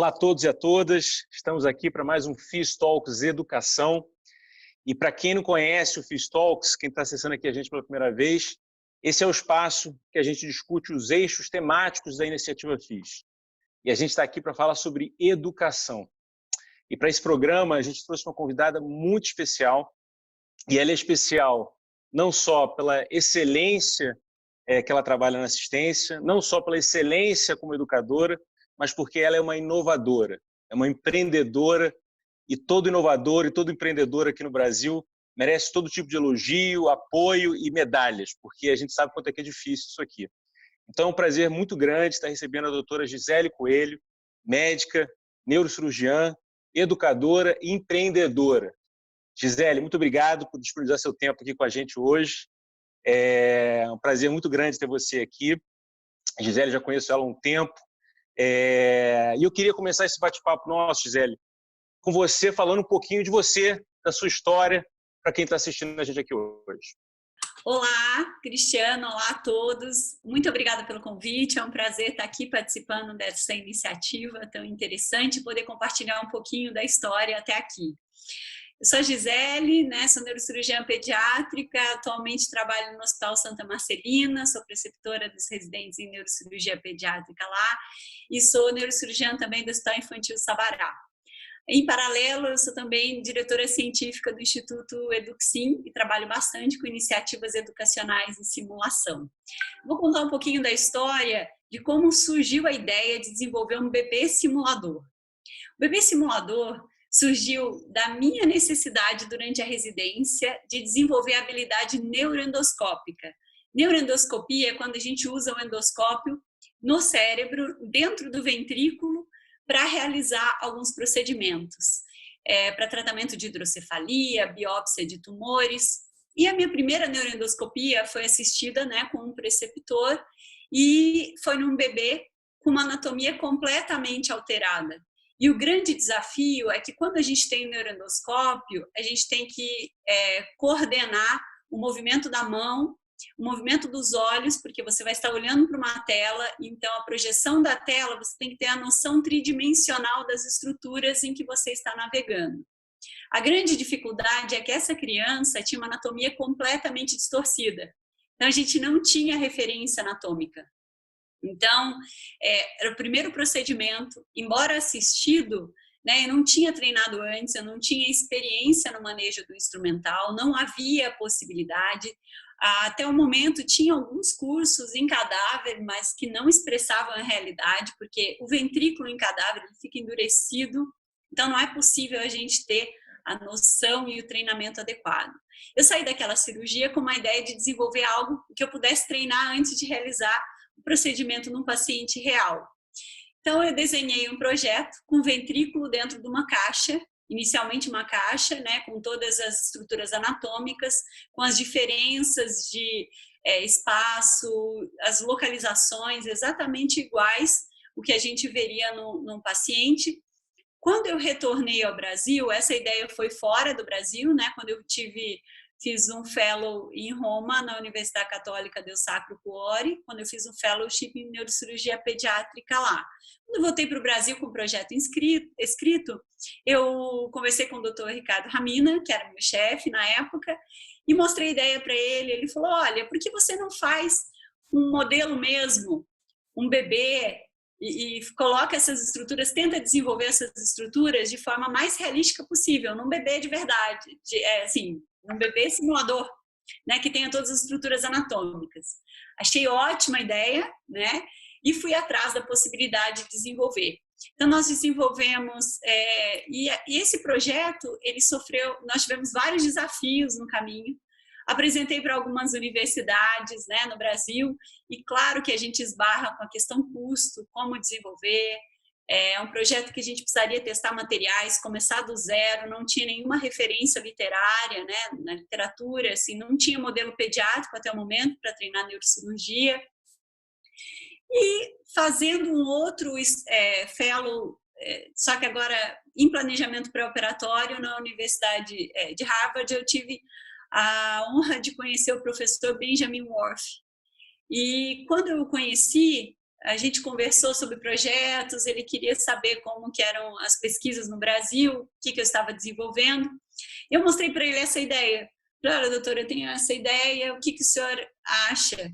Olá a todos e a todas, estamos aqui para mais um FIS Talks Educação. E para quem não conhece o FIS Talks, quem está acessando aqui a gente pela primeira vez, esse é o espaço que a gente discute os eixos temáticos da iniciativa FIS. E a gente está aqui para falar sobre educação. E para esse programa a gente trouxe uma convidada muito especial, e ela é especial não só pela excelência que ela trabalha na assistência, não só pela excelência como educadora, mas porque ela é uma inovadora, é uma empreendedora, e todo inovador e todo empreendedor aqui no Brasil merece todo tipo de elogio, apoio e medalhas, porque a gente sabe quanto é que é difícil isso aqui. Então é um prazer muito grande estar recebendo a doutora Gisele Coelho, médica, neurocirurgiã, educadora e empreendedora. Gisele, muito obrigado por disponibilizar seu tempo aqui com a gente hoje. É um prazer muito grande ter você aqui. A Gisele, já conheço ela há um tempo. E eu queria começar esse bate-papo nosso, Gisele, com você, falando um pouquinho de você, da sua história, para quem está assistindo a gente aqui hoje. Olá, Cristiano, olá a todos. Muito obrigada pelo convite, é um prazer estar aqui participando dessa iniciativa tão interessante, poder compartilhar um pouquinho da história até aqui. Eu sou a Gisele, sou neurocirurgiã pediátrica, atualmente trabalho no Hospital Santa Marcelina, sou preceptora dos residentes em neurocirurgia pediátrica lá e sou neurocirurgiã também do Hospital Infantil Sabará. Em paralelo, eu sou também diretora científica do Instituto Eduxim e trabalho bastante com iniciativas educacionais em simulação. Vou contar um pouquinho da história de como surgiu a ideia de desenvolver um bebê simulador. O bebê simulador surgiu da minha necessidade durante a residência de desenvolver a habilidade neuroendoscópica. Neuroendoscopia é quando a gente usa o endoscópio no cérebro, dentro do ventrículo, para realizar alguns procedimentos, para tratamento de hidrocefalia, biópsia de tumores. E a minha primeira neuroendoscopia foi assistida com um preceptor e foi num bebê com uma anatomia completamente alterada. E o grande desafio é que quando a gente tem neuroendoscópio, a gente tem que coordenar o movimento da mão, o movimento dos olhos, porque você vai estar olhando para uma tela, então a projeção da tela, você tem que ter a noção tridimensional das estruturas em que você está navegando. A grande dificuldade é que essa criança tinha uma anatomia completamente distorcida, então a gente não tinha referência anatômica. Então, era o primeiro procedimento, embora assistido, eu não tinha treinado antes, eu não tinha experiência no manejo do instrumental, não havia possibilidade. Até o momento tinha alguns cursos em cadáver, mas que não expressavam a realidade, porque o ventrículo em cadáver ele fica endurecido, então não é possível a gente ter a noção e o treinamento adequado. Eu saí daquela cirurgia com uma ideia de desenvolver algo que eu pudesse treinar antes de realizar o procedimento num paciente real. Então eu desenhei um projeto com ventrículo dentro de uma caixa, inicialmente uma caixa, com todas as estruturas anatômicas, com as diferenças de espaço, as localizações exatamente iguais o que a gente veria num paciente. Quando eu retornei ao Brasil, essa ideia foi fora do Brasil, quando eu fiz um fellow em Roma, na Universidade Católica del Sacro Cuore, quando eu fiz um fellowship em neurocirurgia pediátrica lá. Quando eu voltei para o Brasil com o projeto escrito, eu conversei com o Dr. Ricardo Ramina, que era meu chefe na época, e mostrei a ideia para ele. Ele falou, olha, por que você não faz um modelo mesmo, um bebê, e coloca essas estruturas, tenta desenvolver essas estruturas de forma mais realística possível, num bebê de verdade, um bebê simulador, que tenha todas as estruturas anatômicas. Achei ótima ideia, e fui atrás da possibilidade de desenvolver. Então, nós desenvolvemos, e esse projeto, nós tivemos vários desafios no caminho. Apresentei para algumas universidades no Brasil, e claro que a gente esbarra com a questão custo, como desenvolver. É um projeto que a gente precisaria testar materiais, começar do zero, não tinha nenhuma referência literária, na literatura, assim, não tinha modelo pediátrico até o momento para treinar neurocirurgia. E fazendo um outro fellow, só que agora em planejamento pré-operatório na Universidade de Harvard, eu tive a honra de conhecer o professor Benjamin Worth. E quando eu o conheci, a gente conversou sobre projetos, ele queria saber como que eram as pesquisas no Brasil, o que eu estava desenvolvendo. Eu mostrei para ele essa ideia. Falei, olha, doutora, eu tenho essa ideia, o que o senhor acha?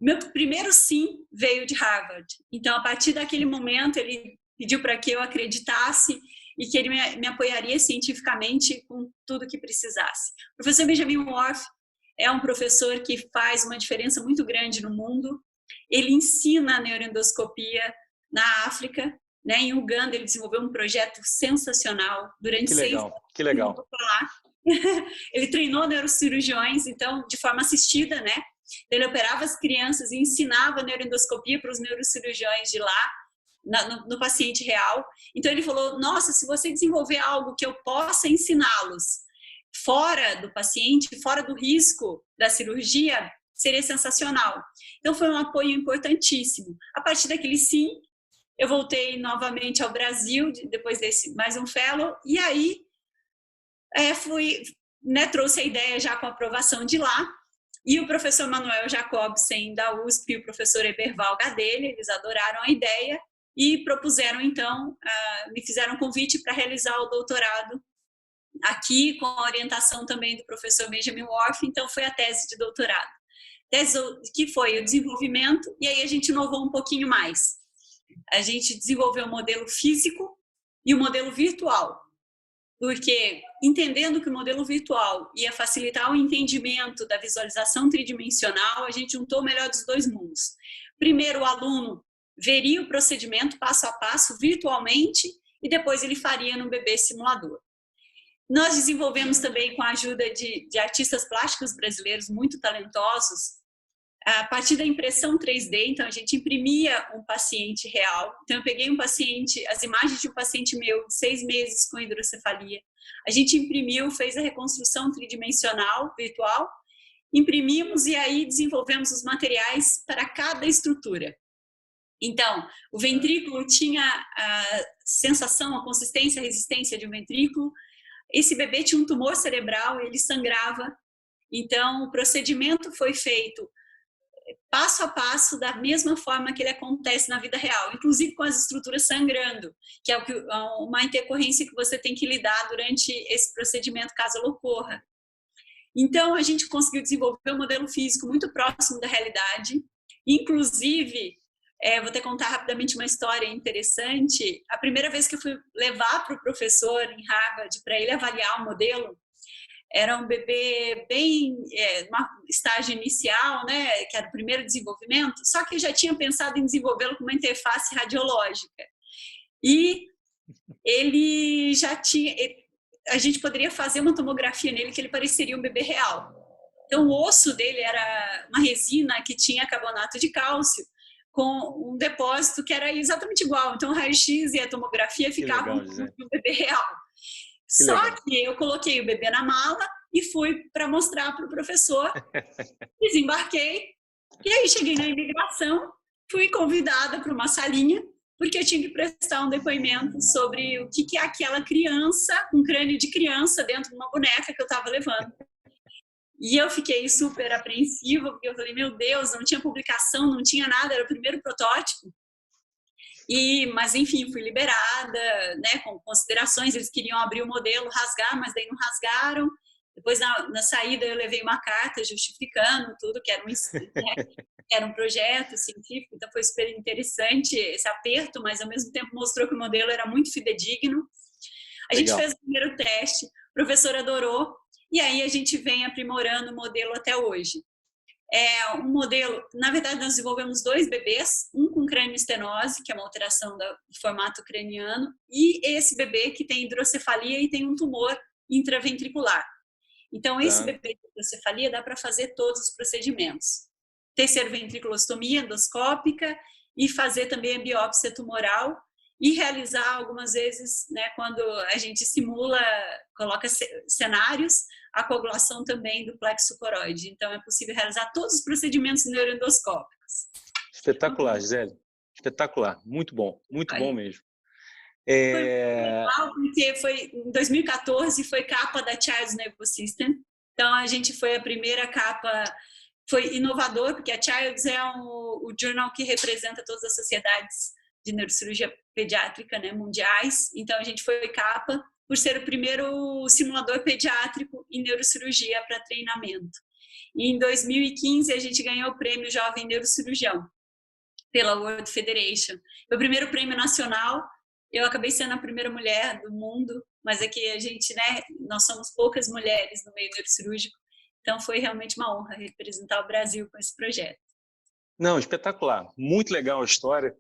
Meu primeiro sim veio de Harvard. Então, a partir daquele momento, ele pediu para que eu acreditasse e que ele me apoiaria cientificamente com tudo que precisasse. O professor Benjamin Whorf é um professor que faz uma diferença muito grande no mundo. Ele ensina a neuroendoscopia na África, né? Em Uganda ele desenvolveu um projeto sensacional durante 6 anos. Que legal. Ele treinou neurocirurgiões, então, de forma assistida, né? Ele operava as crianças e ensinava a neuroendoscopia para os neurocirurgiões de lá, no paciente real. Então ele falou, nossa, se você desenvolver algo que eu possa ensiná-los fora do paciente, fora do risco da cirurgia, seria sensacional. Então foi um apoio importantíssimo. A partir daquele sim, eu voltei novamente ao Brasil, depois desse mais um fellow, e aí trouxe a ideia já com a aprovação de lá, e o professor Manuel Jacobsen da USP e o professor Eberval Gadelha, eles adoraram a ideia e propuseram então, me fizeram um convite para realizar o doutorado aqui, com a orientação também do professor Benjamin Whorf, então foi a tese de doutorado. Tese que foi o desenvolvimento, e aí a gente inovou um pouquinho mais. A gente desenvolveu o modelo físico e o modelo virtual, porque entendendo que o modelo virtual ia facilitar o entendimento da visualização tridimensional, a gente juntou o melhor dos dois mundos. Primeiro, o aluno veria o procedimento passo a passo virtualmente e depois ele faria no bebê simulador. Nós desenvolvemos também com a ajuda de artistas plásticos brasileiros muito talentosos, a partir da impressão 3D, então a gente imprimia um paciente real. Então eu peguei um paciente, as imagens de um paciente meu de 6 meses com hidrocefalia. A gente imprimiu, fez a reconstrução tridimensional virtual, imprimimos e aí desenvolvemos os materiais para cada estrutura. Então, o ventrículo tinha a sensação, a consistência, a resistência de um ventrículo. Esse bebê tinha um tumor cerebral, ele sangrava. Então, o procedimento foi feito passo a passo, da mesma forma que ele acontece na vida real, inclusive com as estruturas sangrando, que é uma intercorrência que você tem que lidar durante esse procedimento, caso ela ocorra. Então, a gente conseguiu desenvolver um modelo físico muito próximo da realidade, inclusive, vou te contar rapidamente uma história interessante. A primeira vez que eu fui levar para o professor em Harvard para ele avaliar o modelo, era um bebê bem, estágio inicial, né, que era o primeiro desenvolvimento, só que eu já tinha pensado em desenvolvê-lo com uma interface radiológica. E ele já tinha, a gente poderia fazer uma tomografia nele que ele pareceria um bebê real. Então o osso dele era uma resina que tinha carbonato de cálcio, com um depósito que era exatamente igual. Então o raio-x e a tomografia ficavam um bebê real. Só que eu coloquei o bebê na mala e fui para mostrar para o professor, desembarquei, e aí cheguei na imigração, fui convidada para uma salinha, porque eu tinha que prestar um depoimento sobre o que é aquela criança, um crânio de criança dentro de uma boneca que eu estava levando. E eu fiquei super apreensiva, porque eu falei, meu Deus, não tinha publicação, não tinha nada, era o primeiro protótipo. Mas, enfim, fui liberada, né, com considerações, eles queriam abrir o modelo, rasgar, mas daí não rasgaram. Depois, na saída, eu levei uma carta justificando tudo, que era um projeto científico, então foi super interessante esse aperto, mas, ao mesmo tempo, mostrou que o modelo era muito fidedigno. A gente fez o primeiro teste, o professor adorou, e aí a gente vem aprimorando o modelo até hoje. Um modelo, na verdade nós desenvolvemos 2 bebês, um com crânioestenose, que é uma alteração do formato craniano, e esse bebê que tem hidrocefalia e tem um tumor intraventricular. Então esse bebê de hidrocefalia dá para fazer todos os procedimentos. Terceiro, ventriculostomia endoscópica e fazer também a biópsia tumoral e realizar algumas vezes, né, quando a gente simula, coloca cenários, a coagulação também do plexo coroide. Então, é possível realizar todos os procedimentos neuroendoscópicos. Espetacular, Gisele. Espetacular. Muito bom mesmo. Foi legal, porque em 2014 foi capa da Child's Nervous System. Então, a gente foi a primeira capa foi inovador, porque a Childs é o jornal que representa todas as sociedades de neurocirurgia pediátrica, né, mundiais. Então, a gente foi capa por ser o primeiro simulador pediátrico em neurocirurgia para treinamento. E em 2015, a gente ganhou o prêmio Jovem Neurocirurgião pela World Federation. Foi o primeiro prêmio nacional. Eu acabei sendo a primeira mulher do mundo, mas é que a gente, né, nós somos poucas mulheres no meio neurocirúrgico, então foi realmente uma honra representar o Brasil com esse projeto. Não, espetacular. Muito legal a história.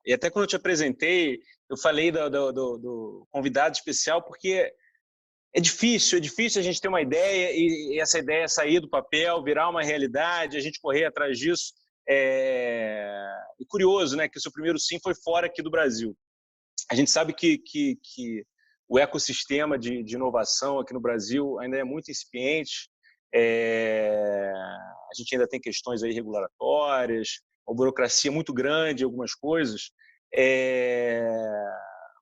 E até quando eu te apresentei, eu falei do convidado especial, porque é difícil a gente ter uma ideia e essa ideia sair do papel, virar uma realidade, a gente correr atrás disso. E curioso, né, que o seu primeiro sim foi fora aqui do Brasil. A gente sabe que o ecossistema de inovação aqui no Brasil ainda é muito incipiente. A gente ainda tem questões aí regulatórias, uma burocracia muito grande, algumas coisas.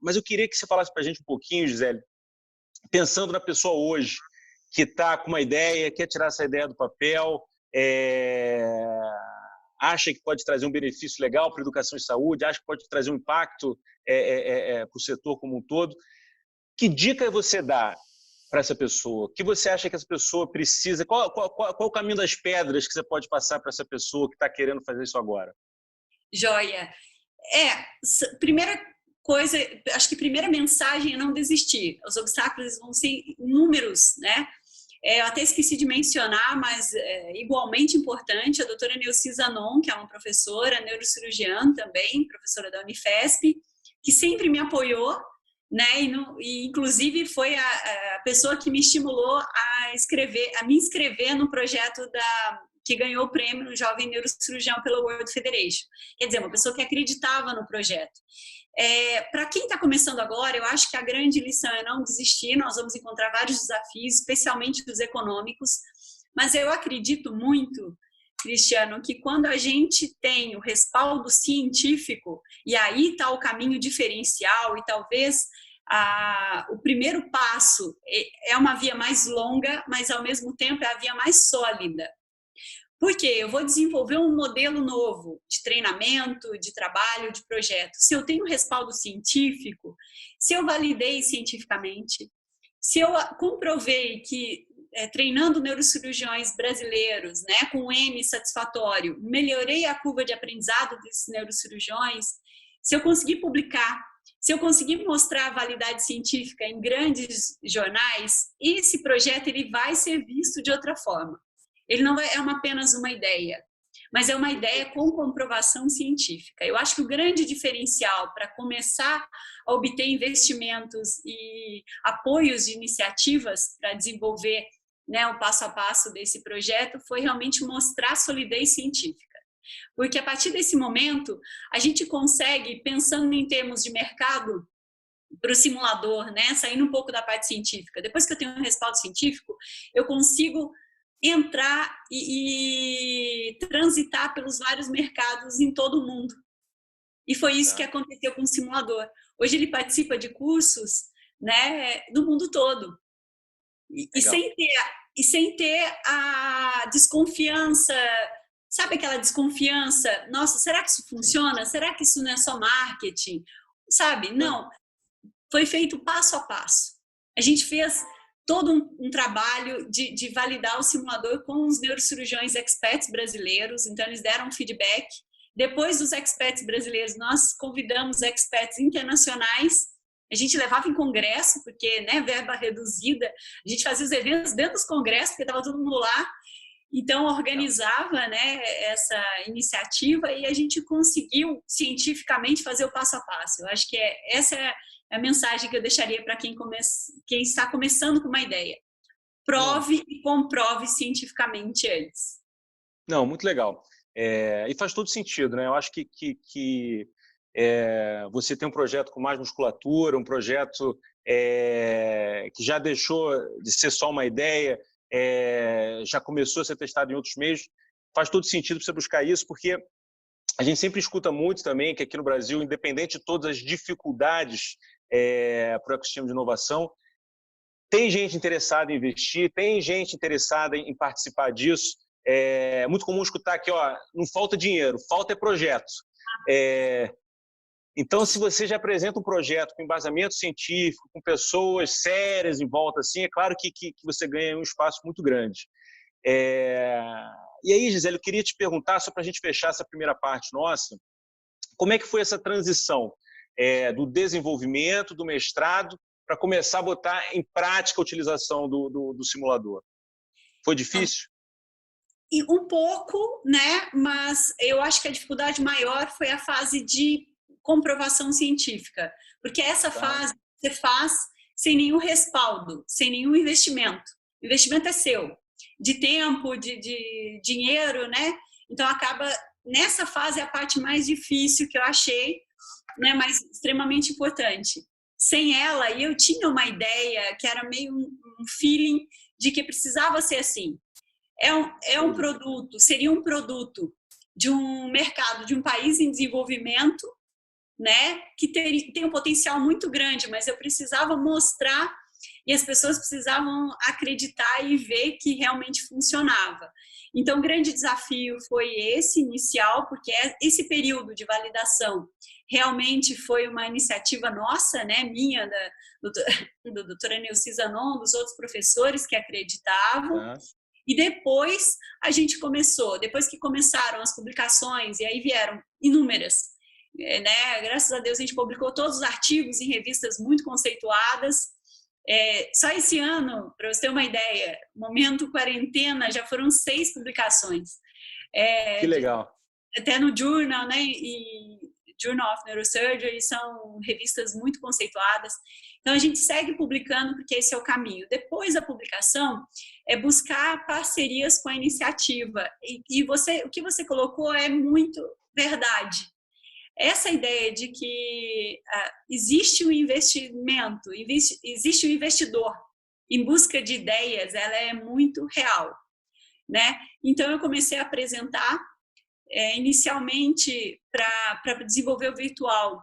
Mas eu queria que você falasse para a gente um pouquinho, Gisele, pensando na pessoa hoje, que está com uma ideia, quer tirar essa ideia do papel, acha que pode trazer um benefício legal para a educação e saúde, acha que pode trazer um impacto para o setor como um todo. Que dica você dá para essa pessoa? O que você acha que essa pessoa precisa? Qual o caminho das pedras que você pode passar para essa pessoa que está querendo fazer isso agora? Joia. Primeira coisa, acho que a primeira mensagem é não desistir. Os obstáculos vão ser inúmeros, né? Eu até esqueci de mencionar, mas igualmente importante, a doutora Neuci Zanon, que é uma professora, neurocirurgiã também, professora da Unifesp, que sempre me apoiou, né? E inclusive foi a pessoa que me estimulou a me inscrever no projeto que ganhou o prêmio no Jovem Neurocirurgião pela World Federation. Quer dizer, uma pessoa que acreditava no projeto. Para quem está começando agora, eu acho que a grande lição é não desistir. Nós vamos encontrar vários desafios, especialmente os econômicos, mas eu acredito muito, Cristiano, que quando a gente tem o respaldo científico, e aí está o caminho diferencial, e talvez o primeiro passo é uma via mais longa, mas ao mesmo tempo é a via mais sólida. Porque eu vou desenvolver um modelo novo de treinamento, de trabalho, de projeto. Se eu tenho respaldo científico, se eu validei cientificamente, se eu comprovei que treinando neurocirurgiões brasileiros, né, com um M satisfatório, melhorei a curva de aprendizado desses neurocirurgiões, se eu conseguir publicar, se eu conseguir mostrar a validade científica em grandes jornais, esse projeto ele vai ser visto de outra forma. Ele não é apenas uma ideia, mas é uma ideia com comprovação científica. Eu acho que o grande diferencial para começar a obter investimentos e apoios de iniciativas para desenvolver, né, o passo a passo desse projeto foi realmente mostrar solidez científica. Porque a partir desse momento, a gente consegue, pensando em termos de mercado, para o simulador, né, saindo um pouco da parte científica. Depois que eu tenho um respaldo científico, eu consigo entrar e transitar pelos vários mercados em todo o mundo. E foi isso que aconteceu com o simulador. Hoje ele participa de cursos, né, do mundo todo. E sem ter a desconfiança, sabe aquela desconfiança? Nossa, será que isso funciona? Será que isso não é só marketing? Sabe? Não. Foi feito passo a passo. A gente fez todo um trabalho de validar o simulador com os neurocirurgiões experts brasileiros, então eles deram um feedback. Depois dos experts brasileiros, nós convidamos experts internacionais, a gente levava em congresso, porque, né, verba reduzida, a gente fazia os eventos dentro dos congressos, porque estava todo mundo lá, então organizava, né, essa iniciativa e a gente conseguiu cientificamente fazer o passo a passo. Eu acho que essa é a mensagem que eu deixaria para quem está começando com uma ideia. Prove e comprove cientificamente antes. Não, muito legal. E faz todo sentido, né? Eu acho que você tem um projeto com mais musculatura, um projeto que já deixou de ser só uma ideia, já começou a ser testado em outros meios. Faz todo sentido para você buscar isso, porque a gente sempre escuta muito também que aqui no Brasil, independente de todas as dificuldades para o ecossistema de inovação, tem gente interessada em investir, tem gente interessada em participar disso. É muito comum escutar aqui, ó, não falta dinheiro, falta projeto. Então, se você já apresenta um projeto com embasamento científico, com pessoas sérias em volta, assim, é claro que você ganha um espaço muito grande. E aí, Gisele, eu queria te perguntar, só para a gente fechar essa primeira parte nossa, como é que foi essa transição do desenvolvimento, do mestrado, para começar a botar em prática a utilização do simulador? Foi difícil? E um pouco, né? Mas eu acho que a dificuldade maior foi a fase de comprovação científica, porque essa fase você faz sem nenhum respaldo, sem nenhum investimento. O investimento é seu, de tempo, de dinheiro, né? Então acaba nessa fase é a parte mais difícil que eu achei, né? Mas extremamente importante. Sem ela, eu tinha uma ideia que era meio um feeling de que precisava ser assim. Seria um produto de um mercado, de um país em desenvolvimento, né, que tem um potencial muito grande, mas eu precisava mostrar e as pessoas precisavam acreditar e ver que realmente funcionava. Então, o grande desafio foi esse inicial, porque esse período de validação realmente foi uma iniciativa nossa, né, minha, do doutora Neuci Zanon, dos outros professores que acreditavam. E depois a gente começou, depois que começaram as publicações, e aí vieram inúmeras, né? Graças a Deus a gente publicou todos os artigos em revistas muito conceituadas. Só esse ano, para você ter uma ideia, momento quarentena, já foram 6 publicações. Que legal. Até no Journal, né? E Journal of Neurosurgery, são revistas muito conceituadas. Então, a gente segue publicando porque esse é o caminho. Depois da publicação, é buscar parcerias com a iniciativa. E o que você colocou é muito verdade. Essa ideia de que existe um investimento, existe um investidor em busca de ideias, ela é muito real, né? Então, eu comecei a apresentar inicialmente para desenvolver o virtual.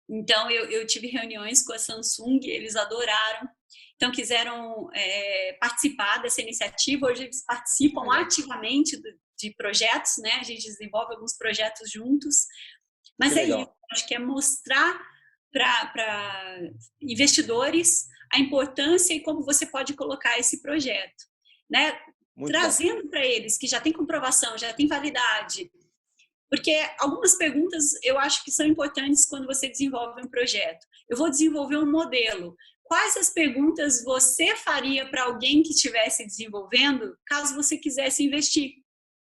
Então, eu tive reuniões com a Samsung, eles adoraram, então quiseram participar dessa iniciativa. Hoje eles participam ativamente de projetos, né? A gente desenvolve alguns projetos juntos, mas isso, acho que é mostrar para investidores a importância e como você pode colocar esse projeto, né? Trazendo para eles que já tem comprovação, já tem validade. Porque algumas perguntas eu acho que são importantes quando você desenvolve um projeto. Eu vou desenvolver um modelo. Quais as perguntas você faria para alguém que estivesse desenvolvendo, caso você quisesse investir?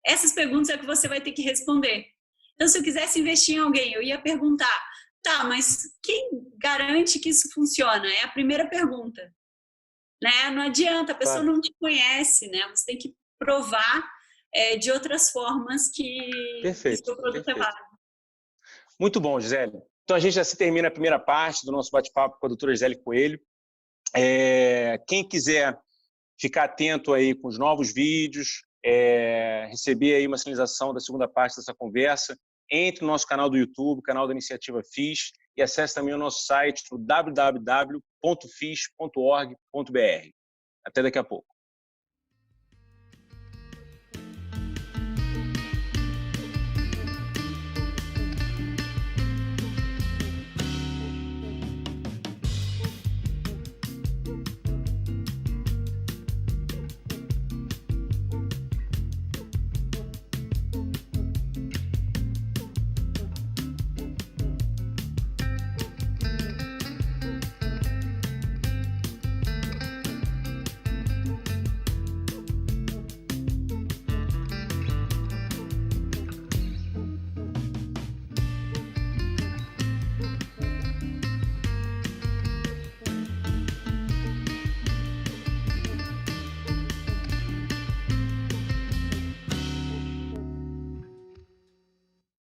Essas perguntas é que você vai ter que responder. Então, se eu quisesse investir em alguém, eu ia perguntar, tá, mas quem garante que isso funciona? É a primeira pergunta. Né? Não adianta, a pessoa não te conhece, né? Você tem que provar de outras formas que o seu produto é válido. Muito bom, Gisele. Então, a gente já se termina a primeira parte do nosso bate-papo com a doutora Gisele Coelho. Quem quiser ficar atento aí com os novos vídeos, receber aí uma sinalização da segunda parte dessa conversa, entre no nosso canal do YouTube, canal da Iniciativa FIS, e acesse também o nosso site, www.fis.org.br. Até daqui a pouco.